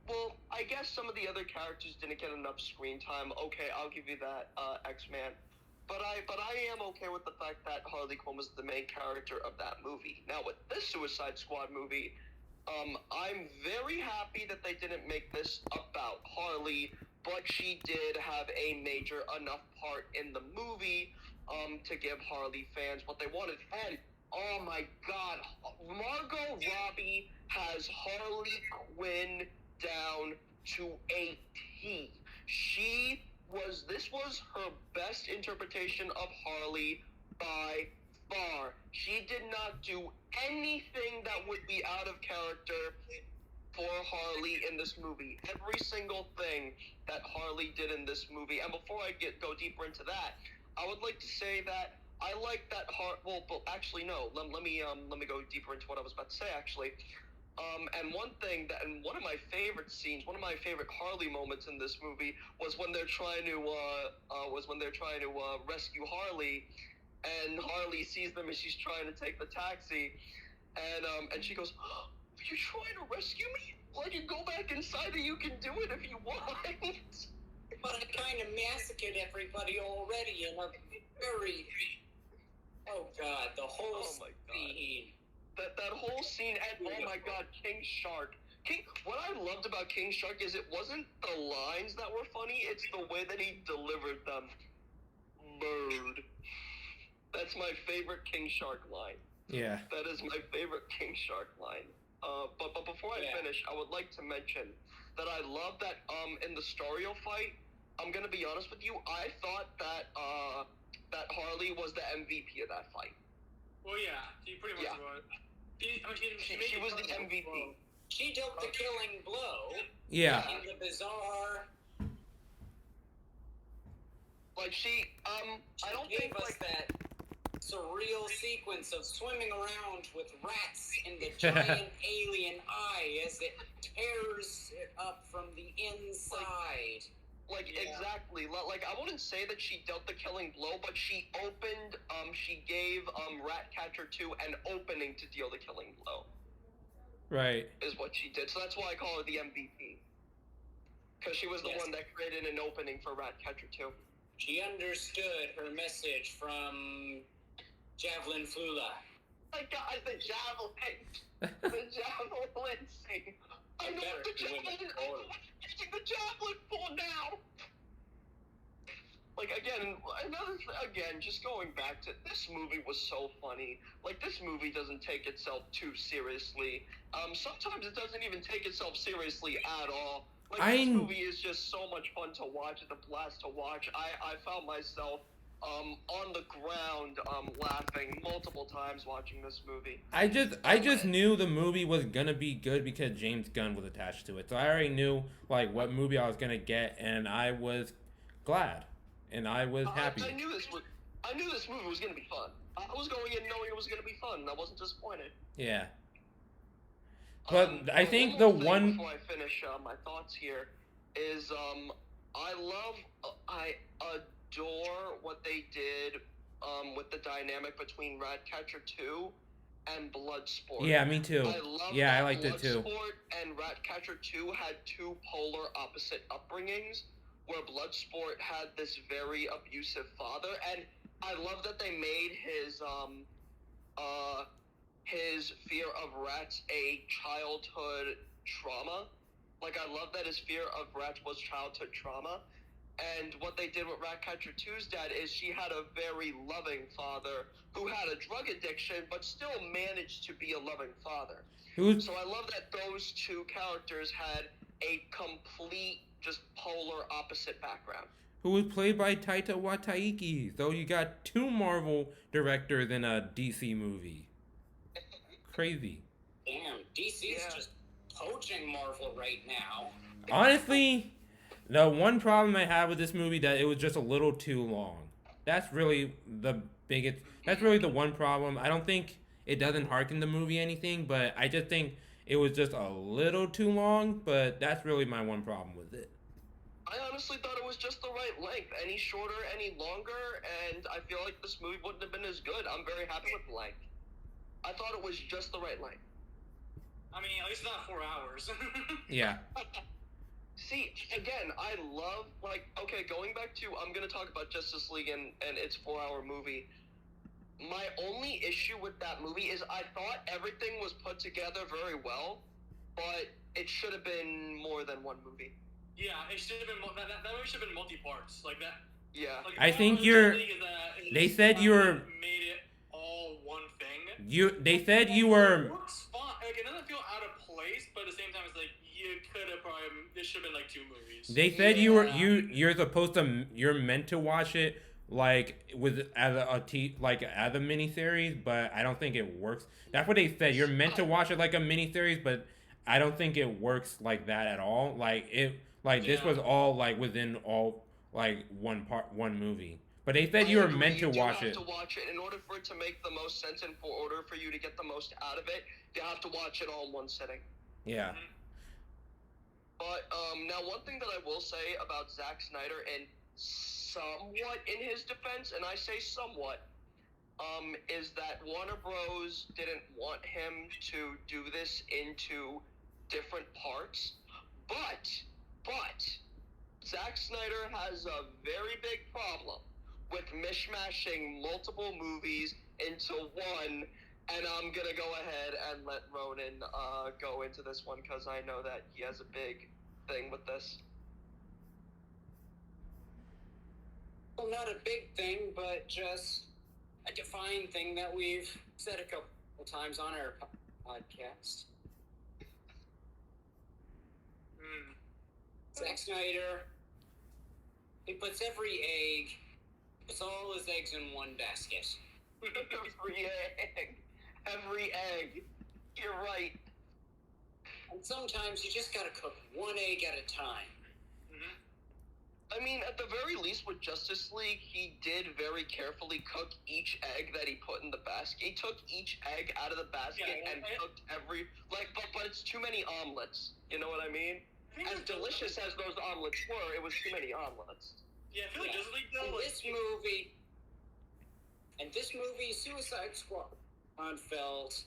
well, I guess some of the other characters didn't get enough screen time. Okay, I'll give you that, X-Man. But I am okay with the fact that Harley Quinn was the main character of that movie. Now, with this Suicide Squad movie, I'm very happy that they didn't make this about Harley, but she did have a major enough part in the movie to give Harley fans what they wanted. And, oh my god, Margot Robbie has Harley Quinn down to a T. This was her best interpretation of Harley by far. She did not do anything that would be out of character for Harley in this movie. Every single thing that Harley did in this movie. And before I go deeper into that, I would like to say that I like that actually no. Let me go deeper into what I was about to say actually. And one of my favorite scenes, one of my favorite Harley moments in this movie was when they're trying to rescue Harley, and Harley sees them and she's trying to take the taxi, and she goes, "Oh, are you trying to rescue me? Well, I can go back inside and you can do it if you want." But I kind of massacred everybody already in a very... Oh god, the whole scene. That whole scene, and oh my god, King Shark. What I loved about King Shark is it wasn't the lines that were funny, it's the way that he delivered them. Bird. That's my favorite King Shark line. Yeah. That is my favorite King Shark line. But before I finish, I would like to mention that I love that in the Stario fight, I'm gonna be honest with you, I thought that that Harley was the MVP of that fight. Well, yeah, she pretty much was. She was the MVP. She dealt the killing blow. Yeah. In the bizarre... Like, I don't think, us that surreal sequence of swimming around with rats in the giant alien eye as it tears it up from the inside. Like, exactly. Like, I wouldn't say that she dealt the killing blow, but she gave Ratcatcher 2 an opening to deal the killing blow. Right. Is what she did. So that's why I call her the MVP. Because she was the one that created an opening for Ratcatcher 2. She understood her message from Javelin Flula. My God, the javelin. The javelin scene. I know what the javelin. I'm using the javelin for now. Like, again, just going back to, this movie was so funny. Like, this movie doesn't take itself too seriously. Sometimes it doesn't even take itself seriously at all. Like, this movie is just so much fun to watch. It's a blast to watch. I found myself on the ground laughing multiple times watching this movie. I just knew the movie was gonna be good because James Gunn was attached to it. So I already knew like what movie I was gonna get, and I was glad. And I was happy. I knew this movie was gonna be fun. I was going in knowing it was gonna be fun, and I wasn't disappointed. Yeah. But I think the one before I finish my thoughts here is I adore what they did with the dynamic between Ratcatcher 2 and Bloodsport. Yeah, me too. I liked it too. Bloodsport and Ratcatcher 2 had two polar opposite upbringings, where Bloodsport had this very abusive father, and I love that they made his fear of rats a childhood trauma. Like, I love that his fear of rats was childhood trauma. And what they did with Ratcatcher 2's dad is she had a very loving father who had a drug addiction, but still managed to be a loving father. So I love that those two characters had a complete, just polar opposite background. Who was played by Taika Waititi. So you got two Marvel directors in a DC movie. Crazy. Damn, DC's just poaching Marvel right now. Honestly, the one problem I have with this movie that it was just a little too long. That's really the one problem. I don't think it doesn't harken the movie anything, but I just think it was just a little too long, but that's really my one problem with it. I honestly thought it was just the right length. Any shorter, any longer, and I feel like this movie wouldn't have been as good. I'm very happy with the length. I thought it was just the right length. I mean, at least not 4 hours. Yeah. See, again, I love, like, okay, going back to, I'm going to talk about Justice League and its 4-hour movie. My only issue with that movie is I thought everything was put together very well, but it should have been more than one movie. Yeah, it should have been, that movie should have been multi-parts, like that. Yeah. Like, I think they said you were... made it all one thing. They said you were... It works fine. Like, it doesn't feel out of place, but at the same time, it's like, you could have probably, this should have been like 2 movies. They said you're supposed to, you're meant to watch it like as a miniseries, but I don't think it works. That's what they said. You're meant to watch it like a miniseries, but I don't think it works like that at all. This was all like within all like one movie. But they said you were meant to watch it. You have to watch it in order for it to make the most sense, and for order for you to get the most out of it. You have to watch it all in one sitting. Yeah. But now one thing that I will say about Zack Snyder, and somewhat in his defense, and I say somewhat, is that Warner Bros. Didn't want him to do this into different parts, but Zack Snyder has a very big problem with mishmashing multiple movies into one, and I'm gonna go ahead and let Ronan go into this one because I know that he has a big thing with this. Well, not a big thing, but just a defined thing that we've said a couple times on our podcast. Zack Snyder, he puts all his eggs in one basket. Every egg. You're right. And sometimes you just gotta cook one egg at a time. I mean, at the very least with Justice League, he did very carefully cook each egg that he put in the basket. He took each egg out of the basket and cooked every... but it's too many omelets. You know what I mean? as delicious as those omelets were, it was too many omelets. Yeah, I feel like Yeah. Justice League though. In Like, this movie, Suicide Squad felt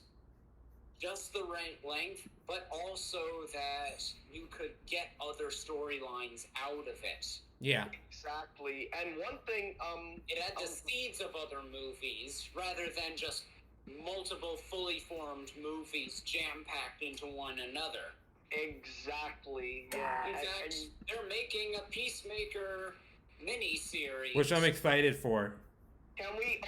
just the right length, but also that you could get other storylines out of it. Yeah. Exactly. And one thing, It had the seeds of other movies rather than just multiple fully formed movies jam-packed into one another. exactly. Yeah. In fact, they're making a Peacemaker mini-series. Which I'm excited for. Can we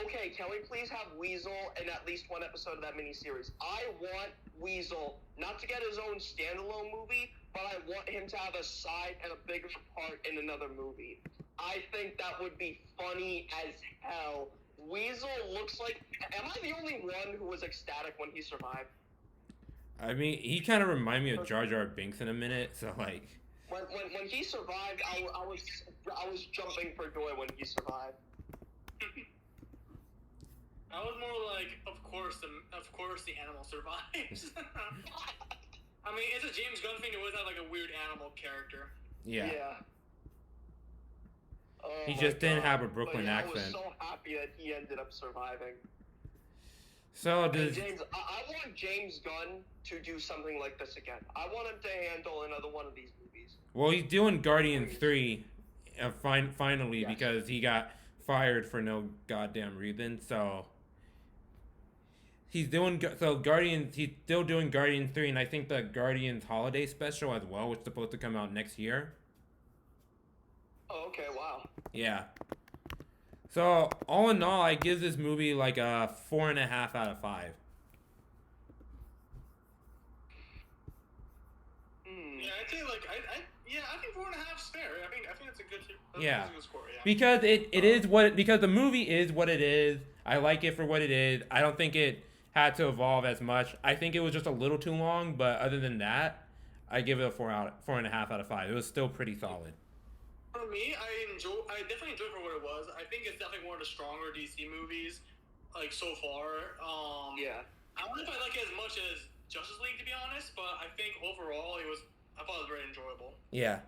please have Weasel in at least one episode of that miniseries? I want Weasel not to get his own standalone movie, but I want him to have a side and a bigger part in another movie. I think that would be funny as hell. Weasel looks like... Am I the only one who was ecstatic when he survived? I mean, he kind of reminded me of Jar Jar Binks in a minute, so like... When he survived, I was jumping for joy when he survived. I was more like, of course the animal survives. I mean, it's a James Gunn thing to always have like a weird animal character. Yeah. Oh He my just didn't God. have a Brooklyn But yeah, accent. I was so happy that he ended up surviving. So And does... James, I want James Gunn to do something like this again. I want him to handle another one of these movies. Well, he's doing Guardians 3 finally Yes. because he got fired for no goddamn reason, so... He's still doing Guardians 3, and I think the Guardians holiday special as well, which is supposed to come out next year. Oh, okay, wow. Yeah. So, all in all, I give this movie like a 4.5 out of 5. Yeah, I'd say like I think 4.5 is fair. I think that's a good Yeah. that's a good score. Yeah. Because because the movie is what it is. I like it for what it is. I don't think it had to evolve as much. I think it was just a little too long, but other than that, I give it a 4.5 out of 5. It was still pretty solid. For me, I definitely enjoyed it for what it was. I think it's definitely one of the stronger DC movies, like so far. Yeah. I don't know if I like it as much as Justice League, to be honest, but I think overall I thought it was very enjoyable. Yeah.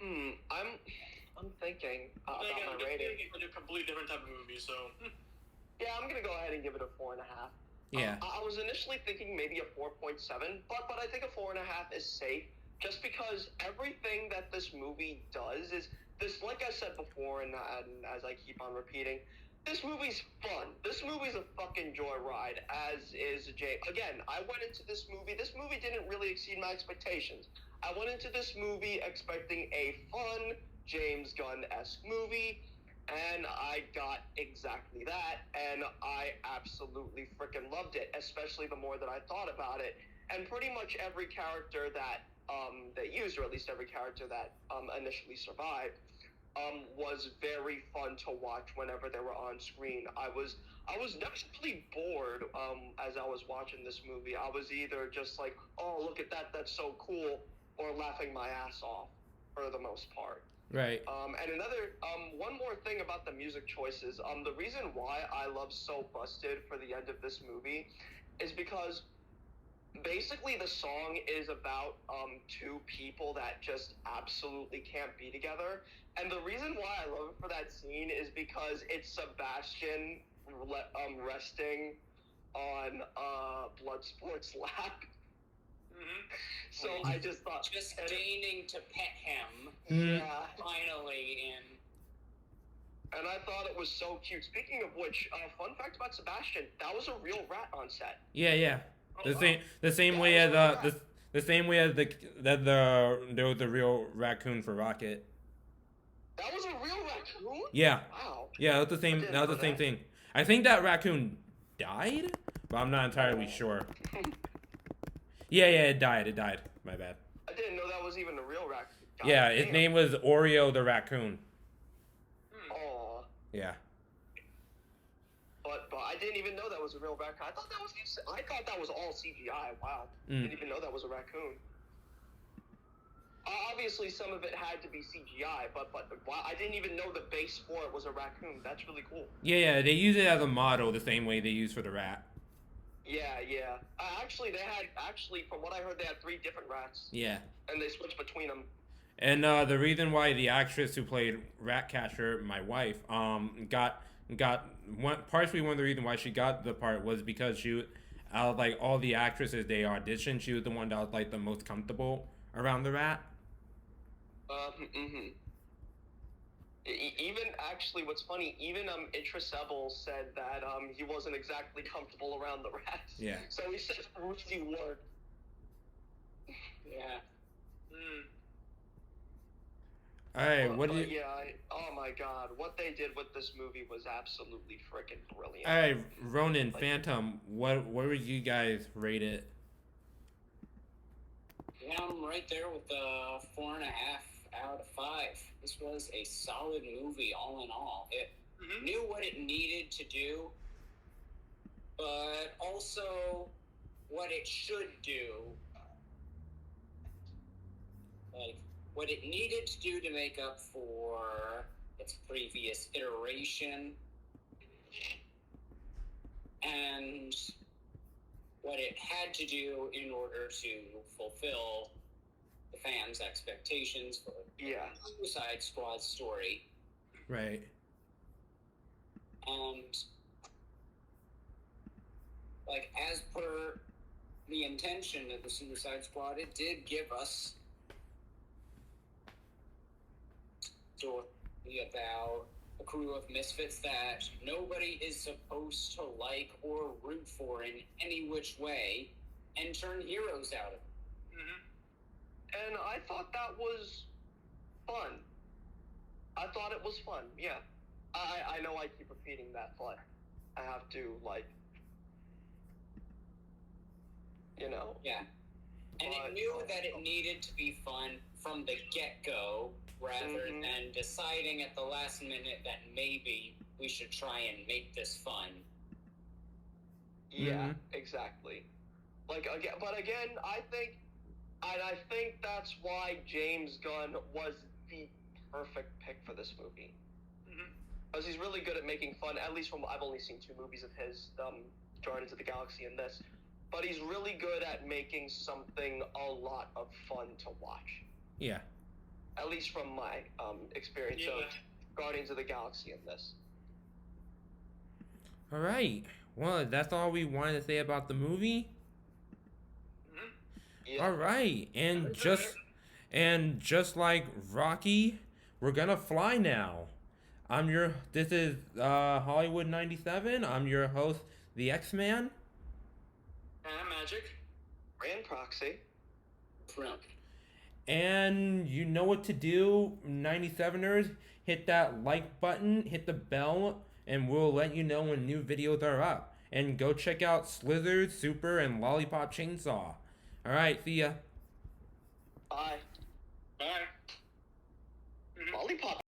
I'm thinking about Again, my rating. it's a completely different type of movie, so. Yeah, I'm gonna go ahead and give it a 4.5. Yeah. I was initially thinking maybe a 4.7, but I think a 4.5 is safe, just because everything that this movie does is this. Like I said before, and as I keep on repeating, this movie's fun. This movie's a fucking joyride, as is Jay. Again, I went into this movie. This movie didn't really exceed my expectations. I went into this movie expecting a fun James Gunn-esque movie, and I got exactly that, and I absolutely freaking loved it, especially the more that I thought about it. And pretty much every character that they used, or at least every character that initially survived, was very fun to watch whenever they were on screen. I was never really bored as I was watching this movie. I was either just like, oh, look at that, that's so cool, or laughing my ass off for the most part. Right. And another, one more thing about the music choices. The reason why I love So Busted for the end of this movie is because basically the song is about two people that just absolutely can't be together. And the reason why I love it for that scene is because it's Sebastian resting on Bloodsport's lap. Mm-hmm. So I just thought... Just deigning to pet him. Yeah. Finally in. And I thought it was so cute. Speaking of which, fun fact about Sebastian, that was a real rat on set. Yeah. Oh, The same way as there was a real raccoon for Rocket. That was a real raccoon? Yeah. Wow. Yeah, that was the I same. didn't That was know the same that. thing. I think that raccoon died, but I'm not entirely sure. Yeah, it died. My bad. I didn't know that was even a real raccoon. God Yeah, his damn. name was Oreo the raccoon. Aw. Yeah. But I didn't even know that was a real raccoon. I thought that was all CGI. Wow. Didn't even know that was a raccoon. Obviously, some of it had to be CGI, but wow, I didn't even know the base for it was a raccoon. That's really cool. Yeah. They use it as a model the same way they use for the rat. Yeah. Actually, from what I heard, they had 3 different rats, Yeah. and they switched between them. And the reason why the actress who played Ratcatcher, my wife, partially one of the reasons why she got the part was because she, out of like all the actresses they auditioned, she was the one that was like the most comfortable around the rat. Even actually, what's funny, even Idris Elba said that he wasn't exactly comfortable around the rats. Yeah. So he said it really worked. Yeah. Mm. All right, what do you? Oh my God, what they did with this movie was absolutely freaking brilliant. All right, Ronan, Phantom, what would you guys rate it? Yeah, I'm right there with the 4.5 out of 5. This was a solid movie, all in all. It knew what it needed to do, but also what it should do. Like, what it needed to do to make up for its previous iteration, and what it had to do in order to fulfill the fans' expectations for Yeah. Suicide Squad story. Right. And, like, as per the intention of the Suicide Squad, it did give us a story about a crew of misfits that nobody is supposed to like or root for in any which way, and turn heroes out of it. And I thought that was fun. I thought it was fun, yeah. I know I keep repeating that, but I have to, like, you know. Yeah. And it knew that it needed to be fun from the get-go, rather than deciding at the last minute that maybe we should try and make this fun. Yeah, exactly. Like, again, I think that's why James Gunn was the perfect pick for this movie. Because he's really good at making fun, at least from, I've only seen 2 movies of his, Guardians of the Galaxy and this. But he's really good at making something a lot of fun to watch. Yeah. At least from my experience of Guardians of the Galaxy and this. All right. Well, that's all we wanted to say about the movie. Yeah. All right, and just like Rocky, we're gonna fly now. This is Hollywood 97. I'm your host, the X-Man. And Magic. And Proxy. Trump. And you know what to do, 97ers. Hit that like button, hit the bell, and we'll let you know when new videos are up. And go check out Slither, Super, and Lollipop Chainsaw. All right, see ya. Bye. Bye. Lollipop